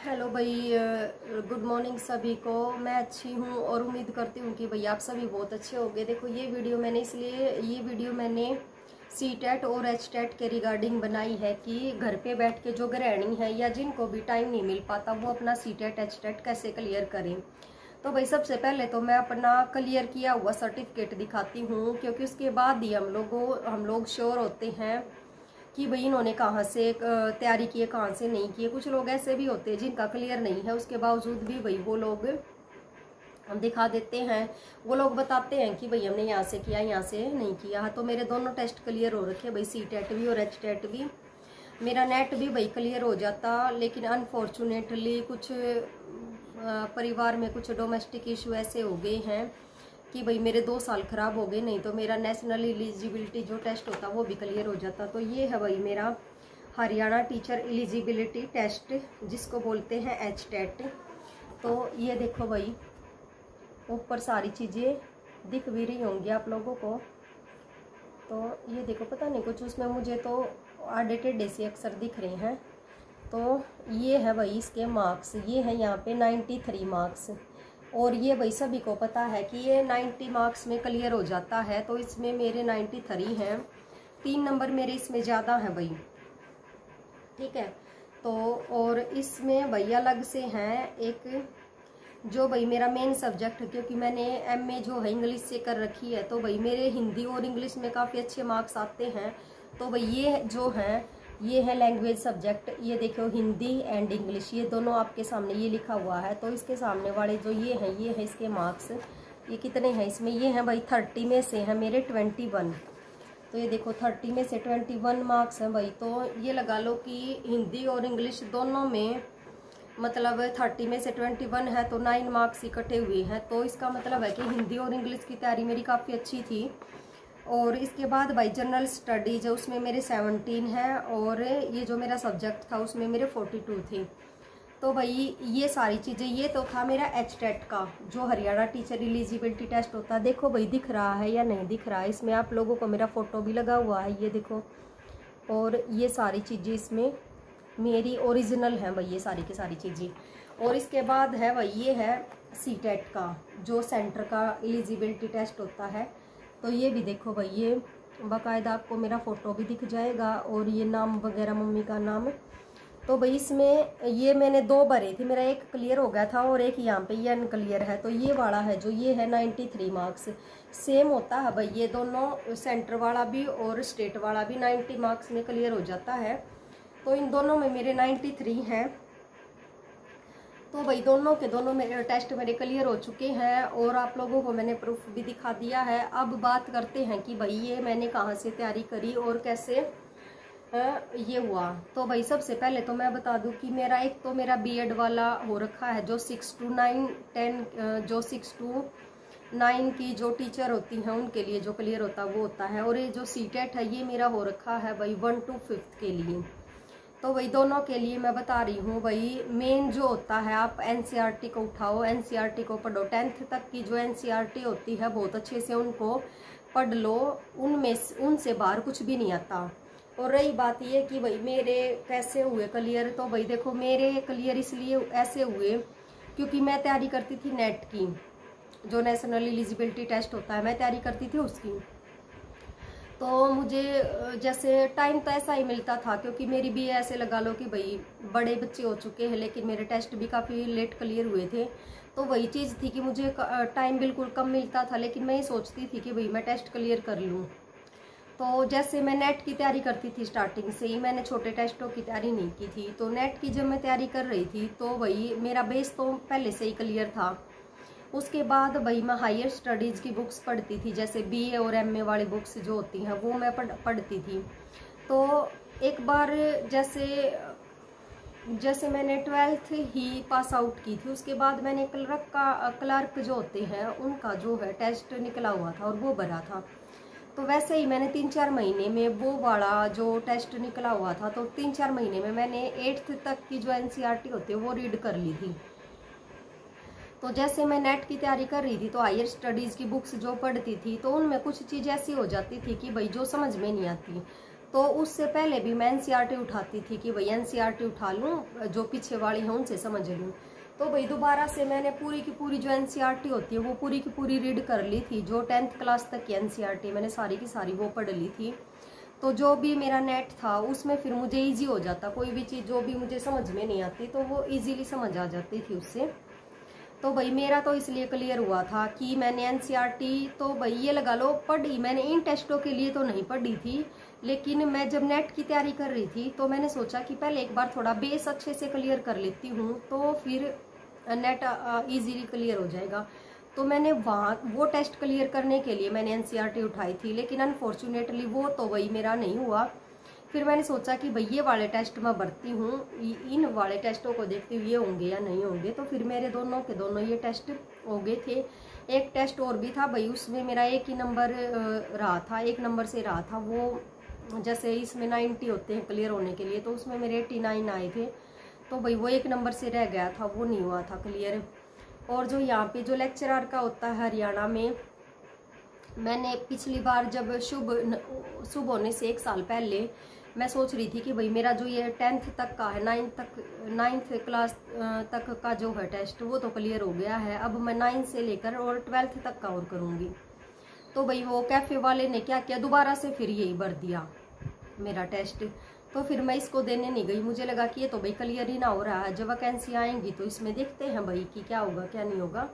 Hello भाई, good morning सभी को। मैं अच्छी हूँ और उम्मीद करती हूँ कि भाई आप सभी बहुत अच्छे होंगे। देखो ये वीडियो मैंने सीटेट और एचटेट के रिगार्डिंग बनाई है कि घर पे बैठ के जो गृहिणी है या जिनको भी टाइम नहीं मिल पाता वो अपना सीटेट एचटेट कैसे क्लियर करें। तो भाई सबसे पहले तो मैं अपना क्लियर किया हुआ सर्टिफिकेट दिखाती हूँ, क्योंकि उसके बाद ही हम लोग श्योर होते हैं कि भाई इन्होंने कहाँ से तैयारी की है, कहाँ से नहीं की है। कुछ लोग ऐसे भी होते हैं जिनका क्लियर नहीं है, उसके बावजूद भी भाई वो लोग हम दिखा देते हैं। वो लोग बताते हैं कि भाई हमने यहाँ से किया, यहाँ से नहीं किया। तो मेरे दोनों टेस्ट क्लियर हो रखे भाई, सी टेट भी और एच टेट भी। मेरा नेट भी भाई क्लियर हो जाता, लेकिन अनफॉर्चुनेटली कुछ परिवार में कुछ डोमेस्टिक इशू ऐसे हो गए हैं कि भाई मेरे 2 साल खराब हो गए, नहीं तो मेरा नेशनल एलिजिबिलिटी जो टेस्ट होता वो भी क्लियर हो जाता। तो ये है भाई मेरा हरियाणा टीचर एलिजिबिलिटी टेस्ट, जिसको बोलते हैं एच टेट। तो ये देखो भाई ऊपर सारी चीज़ें दिख भी रही होंगी आप लोगों को। तो ये देखो, पता नहीं कुछ उसमें मुझे तो आडेटेड ऐसे अक्सर दिख रहे हैं। तो ये है भाई इसके मार्क्स, ये है यहाँ पे 93 मार्क्स। और ये भाई सभी को पता है कि ये 90 मार्क्स में क्लियर हो जाता है। तो इसमें मेरे 93 हैं, 3 नंबर मेरे इसमें ज़्यादा हैं भाई, ठीक है। तो और इसमें भाई अलग से हैं एक जो भाई मेरा मेन सब्जेक्ट, क्योंकि मैंने एमए जो है इंग्लिश से कर रखी है, तो भाई मेरे हिंदी और इंग्लिश में काफ़ी अच्छे मार्क्स आते हैं। तो भाई ये जो हैं ये है लैंग्वेज सब्जेक्ट। ये देखो हिंदी एंड इंग्लिश, ये दोनों आपके सामने ये लिखा हुआ है। तो इसके सामने वाले जो ये है इसके मार्क्स, ये कितने हैं इसमें, ये हैं भाई 30 में से हैं मेरे 21। तो ये देखो 30 में से 21 मार्क्स हैं भाई। तो ये लगा लो कि हिंदी और इंग्लिश दोनों में मतलब 30 में से 21 है, तो 9 मार्क्स इकट्ठे हुए हैं। तो इसका मतलब है कि हिंदी और इंग्लिश की तैयारी मेरी काफ़ी अच्छी थी। और इसके बाद भाई जनरल स्टडीज है, उसमें मेरे 17 है, और ये जो मेरा सब्जेक्ट था उसमें मेरे 42 थे। तो भाई ये सारी चीज़ें, ये तो था मेरा एच टेट का जो हरियाणा टीचर एलिजिबिलिटी टेस्ट होता है। देखो भाई दिख रहा है या नहीं दिख रहा है, इसमें आप लोगों को मेरा फ़ोटो भी लगा हुआ है, ये देखो। और ये सारी चीज़ें इसमें मेरी ओरिजिनल हैं भाई, ये सारी की सारी चीज़ें। और इसके बाद है भाई ये है सी टेट का जो सेंटर का एलिजिबिलिटी टेस्ट होता है। तो ये भी देखो भाई, ये बाकायदा आपको मेरा फ़ोटो भी दिख जाएगा और ये नाम वगैरह मम्मी का नाम। तो भाई इसमें ये मैंने 2 भरे थे, मेरा एक क्लियर हो गया था और एक यहाँ पे ये अनक्लियर है। तो ये वाला है जो ये है 93 मार्क्स, सेम होता है भाई ये दोनों, सेंटर वाला भी और स्टेट वाला भी 90 मार्क्स में क्लियर हो जाता है। तो इन दोनों में मेरे 93 हैं। तो भाई दोनों के दोनों मेरे टेस्ट मेरे क्लियर हो चुके हैं और आप लोगों को मैंने प्रूफ भी दिखा दिया है। अब बात करते हैं कि भाई ये मैंने कहाँ से तैयारी करी और कैसे ये हुआ। तो भाई सबसे पहले तो मैं बता दूं कि मेरा एक तो मेरा बीएड वाला हो रखा है जो 6 to 9 10 जो 6 to 9 की जो टीचर होती हैं उनके लिए जो क्लियर होता है वो होता है। और ये जो सीटेट है ये मेरा हो रखा है भाई 1 to 5 के लिए। तो वही दोनों के लिए मैं बता रही हूँ भाई, मेन जो होता है आप एनसीईआरटी को उठाओ, एनसीईआरटी को पढ़ो। 10th तक की जो एनसीईआरटी होती है बहुत अच्छे से उनको पढ़ लो, उनसे बाहर कुछ भी नहीं आता। और रही बात ये कि भाई मेरे कैसे हुए क्लियर, तो भाई देखो मेरे क्लियर इसलिए ऐसे हुए क्योंकि मैं तैयारी करती थी नेट की, जो नेशनल एलिजिबिलिटी टेस्ट होता है मैं तैयारी करती थी उसकी। तो मुझे जैसे टाइम तो ऐसा ही मिलता था, क्योंकि मेरी भी ऐसे लगा लो कि भाई बड़े बच्चे हो चुके हैं, लेकिन मेरे टेस्ट भी काफ़ी लेट क्लियर हुए थे। तो वही चीज़ थी कि मुझे टाइम बिल्कुल कम मिलता था, लेकिन मैं ये सोचती थी कि भाई मैं टेस्ट क्लियर कर लूँ। तो जैसे मैं नेट की तैयारी करती थी स्टार्टिंग से ही, मैंने छोटे टेस्टों की तैयारी नहीं की थी। तो नेट की जब मैं तैयारी कर रही थी तो वही मेरा बेस तो पहले से ही क्लियर था। उसके बाद भाई मैं हायर स्टडीज़ की बुक्स पढ़ती थी, जैसे बीए और एमए वाली बुक्स जो होती हैं वो मैं पढ़ती थी। तो एक बार जैसे मैंने 12th ही पास आउट की थी, उसके बाद मैंने क्लर्क जो होते हैं उनका जो है टेस्ट निकला हुआ था और वो भरा था। तो वैसे ही मैंने 3-4 महीने में वो वाला जो टेस्ट निकला हुआ था, तो 3-4 महीने में मैंने 8th तक की जो एनसीईआरटी होती है वो रीड कर ली थी। तो जैसे मैं नेट की तैयारी कर रही थी तो हायर स्टडीज़ की बुक्स जो पढ़ती थी तो उनमें कुछ चीज़ ऐसी हो जाती थी कि भाई जो समझ में नहीं आती। तो उससे पहले भी मैं एनसीईआरटी उठाती थी कि भाई एनसीईआरटी उठा लूँ, जो पीछे वाली है उनसे समझ लूँ। तो भाई दोबारा से मैंने पूरी की पूरी जो एनसीईआरटी होती है वो पूरी की पूरी रीड कर ली थी। जो 10th क्लास तक की एनसीईआरटी मैंने सारी की सारी वो पढ़ ली थी। तो जो भी मेरा नेट था उसमें फिर मुझे इजी हो जाता, कोई भी चीज़ जो भी मुझे समझ में नहीं आती तो वो इजीली समझ आ जाती थी उससे। तो भाई मेरा तो इसलिए क्लियर हुआ था कि मैंने एनसीईआरटी तो भाई ये लगा लो पढ़ी, मैंने इन टेस्टों के लिए तो नहीं पढ़ी थी, लेकिन मैं जब नेट की तैयारी कर रही थी तो मैंने सोचा कि पहले एक बार थोड़ा बेस अच्छे से क्लियर कर लेती हूँ तो फिर नेट इजीली क्लियर हो जाएगा। तो मैंने वहाँ वो टेस्ट क्लियर करने के लिए मैंने एनसीईआरटी उठाई थी, लेकिन अनफॉर्चुनेटली वो तो वही मेरा नहीं हुआ। फिर मैंने सोचा कि भाई ये वाले टेस्ट मैं भरती हूँ, इन वाले टेस्टों को देखती हुए ये होंगे या नहीं होंगे। तो फिर मेरे दोनों के दोनों ये टेस्ट हो गए थे। एक टेस्ट और भी था भाई, उसमें मेरा एक ही नंबर रहा था, एक नंबर से रहा था वो। जैसे इसमें 90 होते हैं क्लियर होने के लिए, तो उसमें मेरे 89 आए थे। तो भाई वो एक नंबर से रह गया था, वो नहीं हुआ था क्लियर। और जो यहाँ पे जो लेक्चरर का होता है हरियाणा में, मैंने पिछली बार जब शुभ होने से 1 साल पहले मैं सोच रही थी कि भाई मेरा जो ये 10th तक का है, 9th क्लास तक का जो है टेस्ट वो तो क्लियर हो गया है। अब मैं 9 से लेकर और 12th तक का और करूँगी। तो भाई वो कैफ़े वाले ने क्या किया, दोबारा से फिर यही भर दिया मेरा टेस्ट। तो फिर मैं इसको देने नहीं गई, मुझे लगा कि ये तो भाई क्लियर ही ना हो रहा है, जब वैकेंसी आएंगी तो इसमें देखते हैं भाई कि क्या होगा क्या नहीं होगा।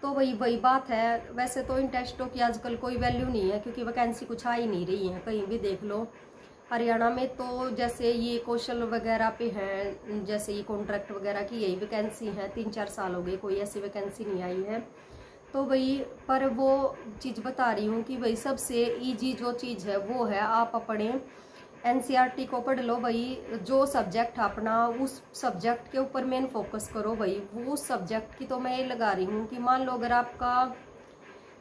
तो वही बात है। वैसे तो इन टेस्टों की आजकल कोई वैल्यू नहीं है, क्योंकि वैकेंसी कुछ आ ही नहीं रही है, कहीं भी देख लो। हरियाणा में तो जैसे ये कौशल वगैरह पे हैं, जैसे ये कॉन्ट्रैक्ट वगैरह की यही वैकेंसी है, 3-4 साल हो गए कोई ऐसी वैकेंसी नहीं आई है। तो भाई पर वो चीज़ बता रही हूँ कि भाई सबसे ईजी जो चीज़ है वो है आप अपने एनसीईआरटी को पढ़ लो भाई। जो सब्जेक्ट अपना उस सब्जेक्ट के ऊपर मेन फोकस करो भाई। वो उस सब्जेक्ट की तो मैं ये लगा रही हूँ कि मान लो अगर आपका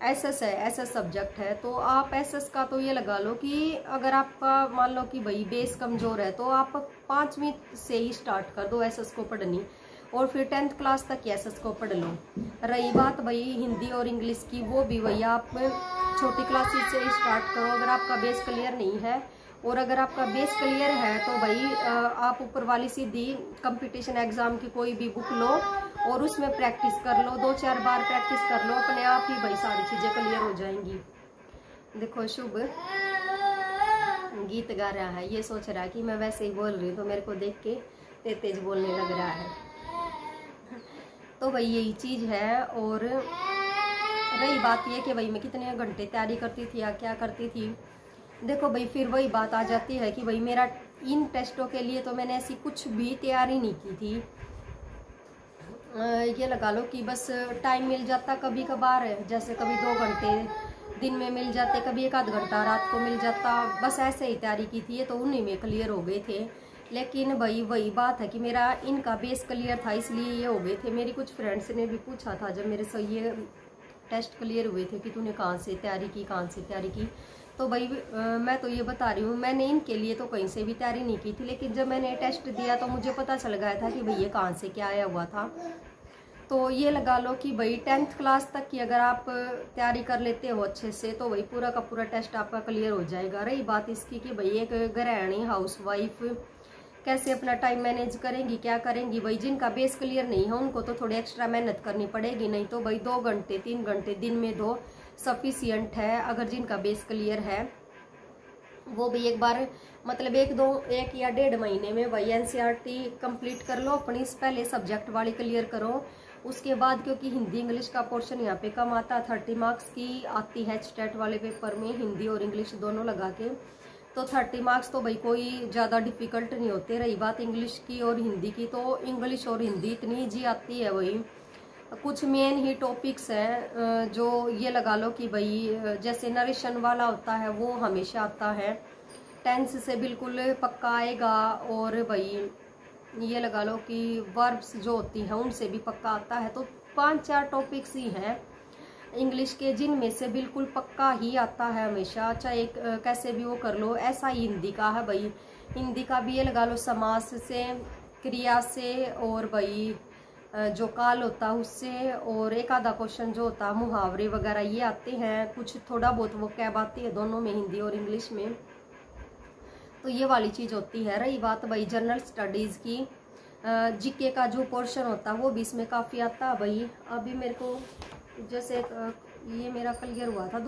एसएस है, एसएस सब्जेक्ट है, तो आप एसएस का तो ये लगा लो कि अगर आपका मान लो कि भाई बेस कमज़ोर है तो आप 5वीं से ही स्टार्ट कर दो एसएस को पढ़नी, और फिर 10th क्लास तक एसएस को पढ़ लो। रही बात भाई हिंदी और इंग्लिश की, वो भी वही आप छोटी क्लासेस से स्टार्ट करो अगर आपका बेस क्लियर नहीं है। और अगर आपका बेस क्लियर है तो भाई आप ऊपर वाली सीधी कंपटीशन एग्जाम की कोई भी बुक लो और उसमें प्रैक्टिस कर लो, 2-4 बार प्रैक्टिस कर लो, अपने आप ही भाई सारी चीज़ें क्लियर हो जाएंगी। देखो शुभ गीत गा रहा है, ये सोच रहा है कि मैं वैसे ही बोल रही हूँ, तो मेरे को देख के तेज बोलने लग रहा है। तो भाई यही चीज़ है। और रही बात ये कि भाई मैं कितने घंटे तैयारी करती थी या क्या करती थी, देखो भाई फिर वही बात आ जाती है कि भाई मेरा इन टेस्टों के लिए तो मैंने ऐसी कुछ भी तैयारी नहीं की थी। ये लगा लो कि बस टाइम मिल जाता कभी कभार, जैसे कभी 2 घंटे दिन में मिल जाते, कभी 1-आध घंटा रात को मिल जाता, बस ऐसे ही तैयारी की थी। ये तो उन्हीं में क्लियर हो गए थे। लेकिन भाई वही बात है कि मेरा इनका बेस क्लियर था, इसलिए ये हो गए थे। मेरी कुछ फ्रेंड्स ने भी पूछा था जब मेरे से ये टेस्ट क्लियर हुए थे कि तूने कहाँ से तैयारी की, कहाँ से तैयारी की। तो भाई मैं तो ये बता रही हूँ, मैंने इनके लिए तो कहीं से भी तैयारी नहीं की थी, लेकिन जब मैंने टेस्ट दिया तो मुझे पता चल गया था कि भाई ये कहाँ से क्या आया हुआ था। तो ये लगा लो कि भाई 10th क्लास तक की अगर आप तैयारी कर लेते हो अच्छे से तो भाई पूरा का पूरा टेस्ट आपका क्लियर हो जाएगा। रही बात इसकी कि भाई एक गृहिणी हाउसवाइफ कैसे अपना टाइम मैनेज करेंगी, क्या करेंगी, भाई जिनका बेस क्लियर नहीं है उनको तो थोड़ी एक्स्ट्रा मेहनत करनी पड़ेगी, नहीं तो भाई 2 घंटे 3 घंटे दिन में 2 सफिशियंट है। अगर जिनका बेस क्लियर है वो भी एक बार मतलब 1 या 1.5 महीने में भाई एनसीईआरटी कंप्लीट कर लो अपनी, पहले सब्जेक्ट वाली क्लियर करो। उसके बाद क्योंकि हिंदी इंग्लिश का पोर्शन यहाँ पे कम आता, 30 मार्क्स की आती है स्टेट वाले पेपर में, हिंदी और इंग्लिश दोनों लगा के, तो 30 मार्क्स तो भाई कोई ज़्यादा डिफिकल्ट नहीं होते। रही बात इंग्लिश की और हिंदी की, तो इंग्लिश और हिंदी इतनी ईजी आती है, वही कुछ मेन ही टॉपिक्स हैं जो ये लगा लो कि भाई जैसे नरेशन वाला होता है वो हमेशा आता है, टेंस से बिल्कुल पक्का आएगा। और भाई ये लगा लो कि वर्ब्स जो होती हैं उनसे भी पक्का आता है। तो 5-4 टॉपिक्स ही हैं इंग्लिश के जिनमें से बिल्कुल पक्का ही आता है हमेशा, चाहे कैसे भी वो कर लो। ऐसा ही हिंदी का है भाई, हिंदी का भी ये लगा लो समास से, क्रिया से, और भाई जो काल होता है उससे, और 1-आधा क्वेश्चन जो होता है मुहावरे वगैरह ये आते हैं। कुछ थोड़ा बहुत वो कैब आती है दोनों में, हिंदी और इंग्लिश में। तो ये वाली चीज़ होती है। रही बात भाई जनरल स्टडीज़ की, जीके का जो पोर्शन होता है वो भी इसमें काफ़ी आता है भाई। अभी मेरे को जैसे ये मेरा क्लियर हुआ था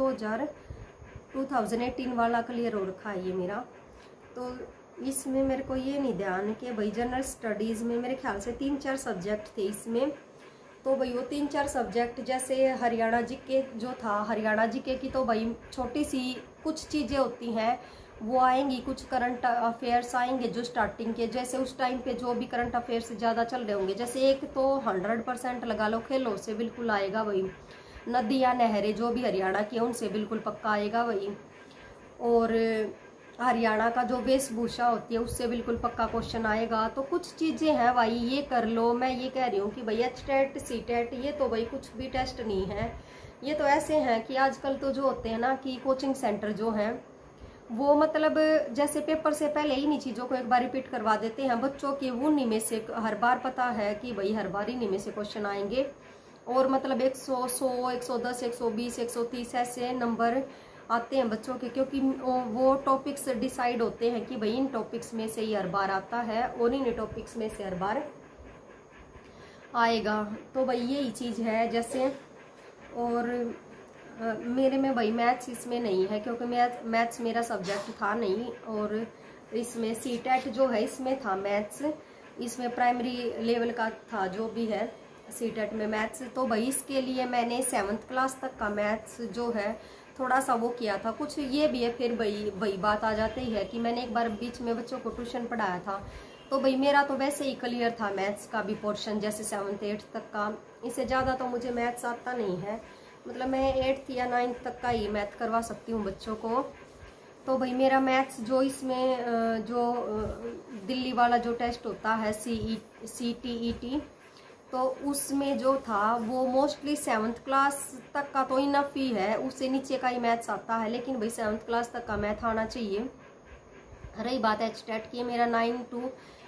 2018 वाला क्लियर हो रखा है ये मेरा। तो इसमें मेरे को ये नहीं ध्यान कि भाई जनरल स्टडीज़ में मेरे ख्याल से 3-4 सब्जेक्ट थे इसमें। तो भाई वो 3-4 सब्जेक्ट जैसे हरियाणा जीके जो था, हरियाणा जीके की तो भाई छोटी सी कुछ चीज़ें होती हैं वो आएंगी, कुछ करंट अफेयर्स आएंगे जो स्टार्टिंग के, जैसे उस टाइम पे जो भी करंट अफेयर्स ज़्यादा चल रहे होंगे। जैसे एक तो 100% लगा लो खेलों से बिल्कुल आएगा भाई, नदियाँ नहरें जो भी हरियाणा की है उनसे बिल्कुल पक्का आएगा भाई। और हरियाणा का जो वेशभूषा होती है उससे बिल्कुल पक्का क्वेश्चन आएगा। तो कुछ चीज़ें हैं भाई ये कर लो। मैं ये कह रही हूँ कि भाई एचटेट सीटेट ये तो भाई कुछ भी टेस्ट नहीं है, ये तो ऐसे हैं कि आजकल तो जो होते हैं ना कि कोचिंग सेंटर जो हैं वो मतलब जैसे पेपर से पहले इन्हीं चीज़ों को एक बार रिपीट करवा देते हैं बच्चों की। वो उन्हीं में से हर बार पता है कि भाई हर बार इन्हीं में से क्वेश्चन आएंगे। और मतलब 100, 100, 110, 120, 130 ऐसे नंबर आते हैं बच्चों के, क्योंकि वो टॉपिक्स डिसाइड होते हैं कि भाई इन टॉपिक्स में से ही हर बार आता है और इन टॉपिक्स में से हर बार आएगा। तो भाई यही चीज़ है जैसे। और मेरे में भाई मैथ्स इसमें नहीं है क्योंकि मैथ्स मेरा सब्जेक्ट था नहीं। और इसमें सीटेट जो है इसमें था मैथ्स, इसमें प्राइमरी लेवल का था जो भी है सीटेट में मैथ्स। तो भाई इसके लिए मैंने 7th क्लास तक का मैथ्स जो है थोड़ा सा वो किया था। कुछ ये भी है फिर भाई बात आ जाती है कि मैंने एक बार बीच में बच्चों को ट्यूशन पढ़ाया था। तो भाई मेरा तो वैसे ही क्लियर था मैथ्स का भी पोर्शन, जैसे 7th 8th तक का। इससे ज़्यादा तो मुझे मैथ्स आता नहीं है, मतलब मैं 8th या 9th तक का ही मैथ करवा सकती हूँ बच्चों को। तो भाई मेरा मैथ्स जो इसमें जो दिल्ली वाला जो टेस्ट होता है CTET, तो उसमें जो था वो मोस्टली 7th क्लास तक का तो इनफ ही है, उससे नीचे का ही मैथ्स आता है। लेकिन भाई 7th क्लास तक का मैथ आना चाहिए। रही बात एचटेट की, मेरा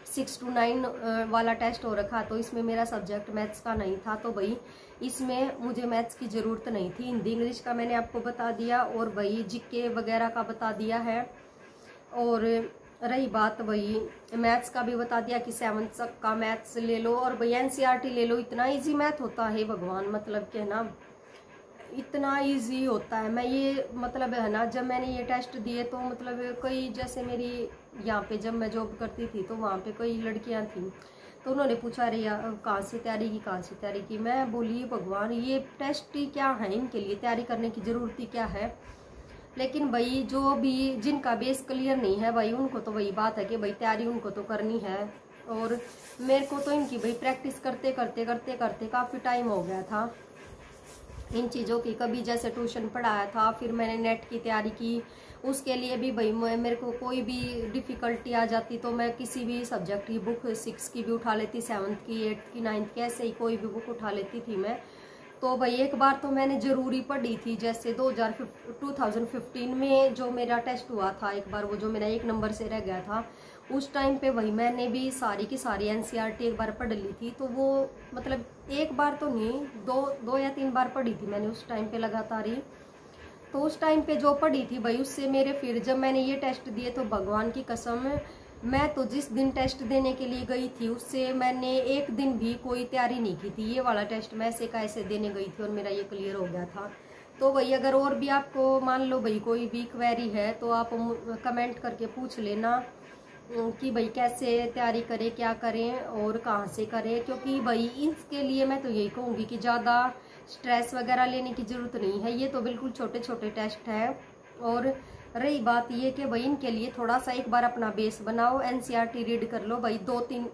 6 to 9 वाला टेस्ट हो रखा, तो इसमें मेरा सब्जेक्ट मैथ्स का नहीं था। तो भाई इसमें मुझे मैथ्स की ज़रूरत नहीं थी। हिंदी इंग्लिश का मैंने आपको बता दिया और भाई जीके वगैरह का बता दिया है। और रही बात भाई मैथ्स का भी बता दिया कि 7th तक का मैथ्स ले लो और भाई NCERT ले लो। इतना इजी मैथ होता है भगवान, मतलब कि ना इतना इजी होता है। मैं ये मतलब है ना, जब मैंने ये टेस्ट दिए तो मतलब कई जैसे मेरी यहाँ पे जब मैं जॉब करती थी तो वहाँ पे कई लड़कियाँ थी, तो उन्होंने पूछा अरे कहाँ से तैयारी की। मैं बोली भगवान ये टेस्ट ही क्या है, इनके लिए तैयारी करने की ज़रूरत ही क्या है। लेकिन भाई जो भी जिनका बेस क्लियर नहीं है भाई उनको तो वही बात है कि भाई तैयारी उनको तो करनी है। और मेरे को तो इनकी भाई प्रैक्टिस करते काफ़ी टाइम हो गया था इन चीज़ों की। कभी जैसे ट्यूशन पढ़ाया था, फिर मैंने नेट की तैयारी की, उसके लिए भी भाई मेरे को कोई भी डिफ़िकल्टी आ जाती तो मैं किसी भी सब्जेक्ट की बुक 6 की भी उठा लेती, 7th की, 8th की, 9th की, ऐसे ही कोई भी बुक उठा लेती थी मैं। तो भाई एक बार तो मैंने ज़रूरी पढ़ी थी, जैसे 2015 में जो मेरा टेस्ट हुआ था एक बार, वो जो मेरा 1 नंबर से रह गया था, उस टाइम पे वही मैंने भी सारी की सारी NCERT एक बार पढ़ ली थी। तो वो मतलब एक बार तो नहीं, 2 या 3 बार पढ़ी थी मैंने उस टाइम पे लगातार ही। तो उस टाइम पे जो पढ़ी थी भाई उससे मेरे फिर जब मैंने ये टेस्ट दिए तो भगवान की कसम मैं तो जिस दिन टेस्ट देने के लिए गई थी उससे मैंने एक दिन भी कोई तैयारी नहीं की थी। ये वाला टेस्ट मैं ऐसे का ऐसे देने गई थी और मेरा ये क्लियर हो गया था। तो भाई अगर और भी आपको मान लो भाई कोई भी क्वेरी है तो आप कमेंट करके पूछ लेना कि भाई कैसे तैयारी करें, क्या करें और कहाँ से करें। क्योंकि भाई इसके लिए मैं तो यही कहूँगी कि ज़्यादा स्ट्रेस वगैरह लेने की ज़रूरत नहीं है, ये तो बिल्कुल छोटे छोटे टेस्ट है। और रही बात ये कि भाई इनके लिए थोड़ा सा एक बार अपना बेस बनाओ, NCERT रीड कर लो भाई, 2-3